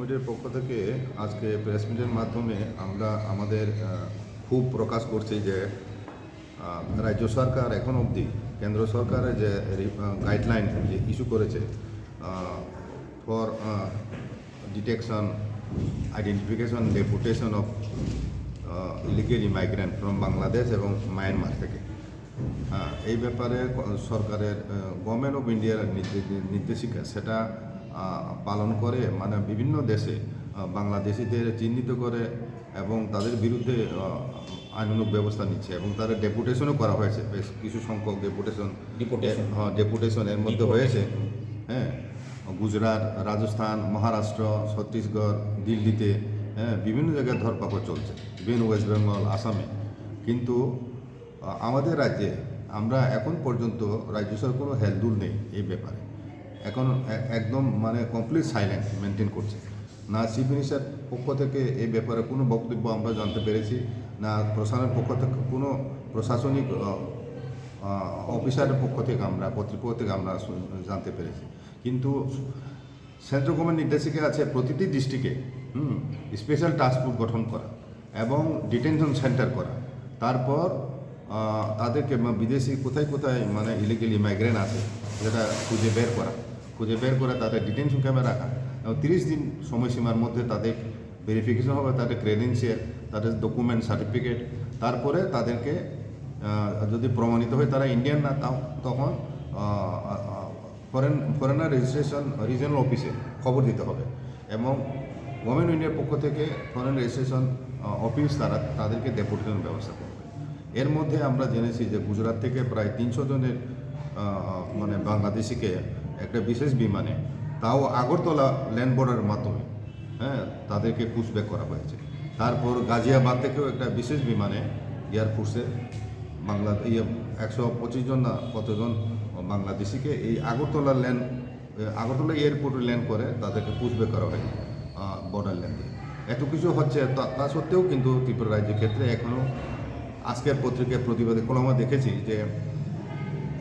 মিটের পক্ষ থেকে আজকে প্রেস মিটের মাধ্যমে আমরা আমাদের খুব প্রকাশ করছি যে রাজ্য সরকার এখন অবধি কেন্দ্র সরকারের যে গাইডলাইন যে ইস্যু করেছে for detection identification deputation of illegal immigrant from Bangladesh এবং মায়ানমার থেকে এই ব্যাপারে সরকারের গভর্নমেন্ট অফ ইন্ডিয়ার নির্দেশিকা সেটা পালন করে মানে বিভিন্ন দেশে বাংলাদেশিদের চিহ্নিত করে এবং তাদের বিরুদ্ধে আইনানুগ ব্যবস্থা নিচ্ছে এবং তাদের ডেপুটেশনও করা হয়েছে বেশ কিছু সংখ্যক ডেপুটেশন এর মধ্যে হয়েছে। হ্যাঁ, গুজরাট, রাজস্থান, মহারাষ্ট্র, ছত্তিশগড়, দিল্লিতে বিভিন্ন জায়গায় ধরপাকড় চলছে, বিভিন্ন ওয়েস্ট বেঙ্গল, আসামে। কিন্তু আমাদের রাজ্যে আমরা এখন পর্যন্ত রাজ্য সরকার কোনো হেলদুল নেই এই ব্যাপারে। এখন একদম মানে কমপ্লিট সাইলেন্ট মেনটেন করছে। না চিফ মিনিস্টার পক্ষ থেকে এই ব্যাপারে কোনো বক্তব্য আমরা জানতে পেরেছি, না প্রশাসনের পক্ষ থেকে কোনো প্রশাসনিক অফিসারের পক্ষ থেকে আমরা কর্তৃপক্ষ থেকে আমরা জানতে পেরেছি। কিন্তু সেন্ট্রাল গভর্নমেন্ট নির্দেশিকা আছে প্রতিটি ডিস্ট্রিক্টে স্পেশাল টাস্ক ফোর্স গঠন করা এবং ডিটেনশন সেন্টার করা, তারপর তাদেরকে বিদেশি কোথায় কোথায় মানে ইলিগেল ইমাইগ্রেন্ট আছে যেটা খুঁজে বের করে তাদের ডিটেনশন ক্যাম্পে রাখা এবং 30 দিন সময়সীমার মধ্যে তাদের ভেরিফিকেশন হবে, তাদের ক্রেডেন্সিয়াল, তাদের ডকুমেন্ট সার্টিফিকেট, তারপরে তাদেরকে যদি প্রমাণিত হয় তারা ইন্ডিয়ান না তখন ফরেনার রেজিস্ট্রেশন রিজনাল অফিসে খবর দিতে হবে এবং গভর্নমেন্ট ইন্ডিয়ার পক্ষ থেকে ফরেন রেজিস্ট্রেশন অফিস তাদেরকে ডেপুটেশন ব্যবস্থা করবে। এর মধ্যে আমরা জেনেছি যে গুজরাট থেকে প্রায় 300 জনের মানে বাংলাদেশিকে একটা বিশেষ বিমানে, তাও আগরতলা ল্যান্ড বর্ডারের মাধ্যমে তাদেরকে পুশব্যাক করা হয়েছে। তারপর গাজিয়াবাদ থেকেও একটা বিশেষ বিমানে এয়ারফোর্সে 125 জন না কতজন বাংলাদেশিকে এই আগরতলা এয়ারপোর্টে ল্যান্ড করে তাদেরকে পুশব্যাক করা হয় বর্ডার ল্যান্ডে। এত কিছু হচ্ছে, তা সত্ত্বেও কিন্তু ত্রিপুরা রাজ্যের ক্ষেত্রে এখনও আজকের পত্রিকায় প্রতিবাদে কলমে দেখেছি যে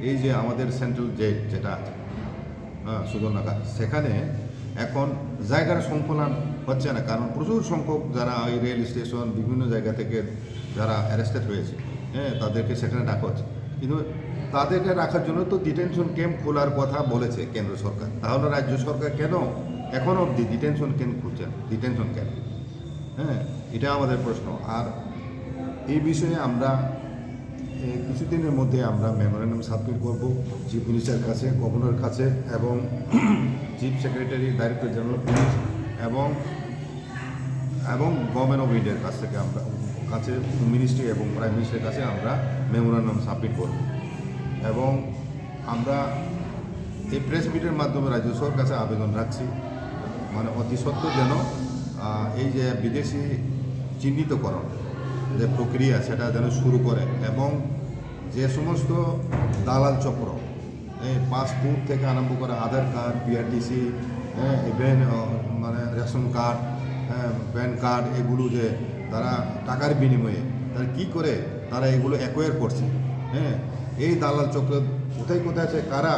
এই যে আমাদের সেন্ট্রাল জেল যেটা আছে সুগন্নাঘাট, সেখানে এখন জায়গার সংকুলন হচ্ছে না, কারণ প্রচুর সংখ্যক যারা ওই রেল স্টেশন বিভিন্ন জায়গা থেকে যারা অ্যারেস্টেড হয়েছে তাদেরকে সেখানে রাখা হচ্ছে। কিন্তু তাদেরকে রাখার জন্য তো ডিটেনশন ক্যাম্প খোলার কথা বলেছে কেন্দ্র সরকার, তাহলে রাজ্য সরকার কেন এখন অবধি ডিটেনশন ক্যাম্প খুলছেন? ডিটেনশন ক্যাম্প এটা আমাদের প্রশ্ন। আর এই বিষয়ে আমরা কিছুদিনের মধ্যে আমরা মেমোরেন্ডাম সাবমিট করব চিফ মিনিস্টারের কাছে, গভর্নর কাছে এবং chief secretary, director general police এবং গভর্নমেন্ট অফ ইন্ডিয়ার কাছ থেকে কাছে মিনিস্ট্রি এবং প্রাইম মিনিস্টারের কাছে আমরা মেমোরেন্ডাম সাবমিট করব এবং আমরা এই প্রেস মিটের মাধ্যমে রাজ্য সরকারের কাছে আবেদন রাখছি মানে অতি সত্ত্বর যেন এই যে বিদেশি চিহ্নিতকরণ যে প্রক্রিয়া সেটা যেন শুরু করে এবং যে সমস্ত দালাল চক্র পাসপোর্ট থেকে আরম্ভ করে আধার কার্ড, পিআরটিসি, ইভেন মানে রেশন কার্ড, প্যান কার্ড, এগুলো যে তারা টাকার বিনিময়ে তারা কী করে তারা এগুলো অ্যাকোয়ার করছে, এই দালাল চক্র কোথায় কোথায় আছে কারা,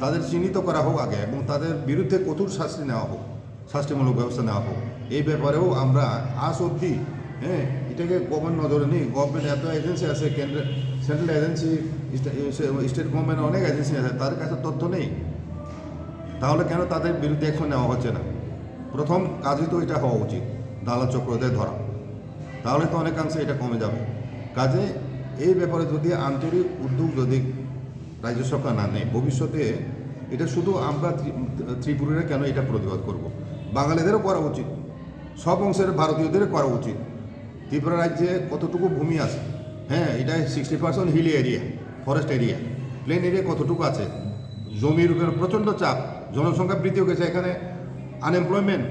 তাদের চিহ্নিত করা হোক আগে এবং তাদের বিরুদ্ধে কঠোর শাস্তি নেওয়া হোক, শাস্তিমূলক ব্যবস্থা নেওয়া হোক। এই ব্যাপারেও আমরা আজ অবধি এটাকে গভর্নমেন্ট নজরে নেই। গভর্নমেন্ট এত এজেন্সি আছে, সেন্ট্রাল এজেন্সি, স্টেট গভর্নমেন্ট অনেক এজেন্সি আছে, তাদের কাছে তথ্য নেই। তাহলে কেন তাদের বিরুদ্ধে অ্যাকশন নেওয়া হচ্ছে না? প্রথম কাজই তো এটা হওয়া উচিত, দালাল চক্রদের ধরা, তাহলে তো অনেকাংশে এটা কমে যাবে। কাজে এই ব্যাপারে যদি আন্তরিক উদ্যোগ যদি রাজ্য সরকার না নেয়, ভবিষ্যতে এটা শুধু আমরা ত্রিপুরারা কেন এটা প্রতিবাদ করব, বাঙালিদেরও করা উচিত, সব অংশের ভারতীয়দেরও করা উচিত। ত্রিপুরা রাজ্যে কতটুকু ভূমি আছে? এটা 60% hilly area, forest area, plain area কতটুকু আছে? জমির উপর প্রচণ্ড চাপ, জনসংখ্যা বৃদ্ধি হয়ে গেছে, এখানে আনএমপ্লয়মেন্ট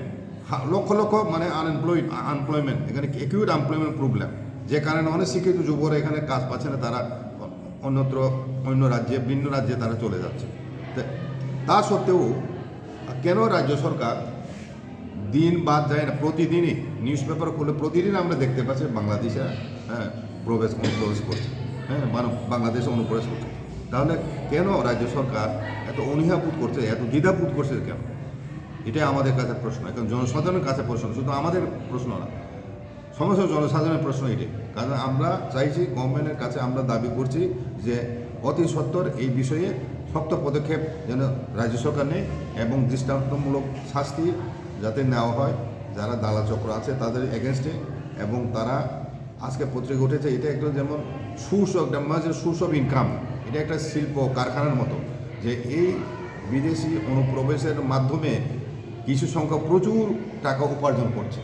লক্ষ লক্ষ মানে আনএমপ্লয়মেন্ট, এখানে একিউট আনএমপ্লয়মেন্ট প্রবলেম, যে কারণে অনেক শিক্ষিত যুবরা এখানে কাজ পাচ্ছে না, তারা অন্য রাজ্যে ভিন্ন রাজ্যে তারা চলে যাচ্ছে। তা সত্ত্বেও কেন রাজ্য সরকার দিন বাদ যায় না? প্রতিদিনই নিউজ পেপার খুলে প্রতিদিন আমরা দেখতে পাচ্ছি বাংলাদেশে প্রবেশ করছে, বাংলাদেশে অনুপ্রবেশ করছে। তাহলে কেন রাজ্য সরকার এত অনীহাবোধ করছে, এত দ্বিধাবোধ করছে কেন? এটাই আমাদের কাছে প্রশ্ন, এখন জনসাধারণের কাছে প্রশ্ন, শুধু আমাদের প্রশ্ন না, সমস্ত জনসাধারণের প্রশ্ন এটাই। কারণ আমরা চাইছি, গভর্নমেন্টের কাছে আমরা দাবি করছি যে অতি সত্বর এই বিষয়ে শক্ত পদক্ষেপ যেন রাজ্য সরকার নেয় এবং দৃষ্টান্তমূলক শাস্তি যাতে নেওয়া হয় যারা দালাল চক্র আছে তাদের এগেনস্টে। এবং তারা আজকে পত্রিকা উঠেছে, এটা একটা যেমন সোর্স অফ ইনকাম, এটা একটা শিল্প কারখানার মতো, যে এই বিদেশি অনুপ্রবেশের মাধ্যমে কিছু সংখ্যক প্রচুর টাকা উপার্জন করছে।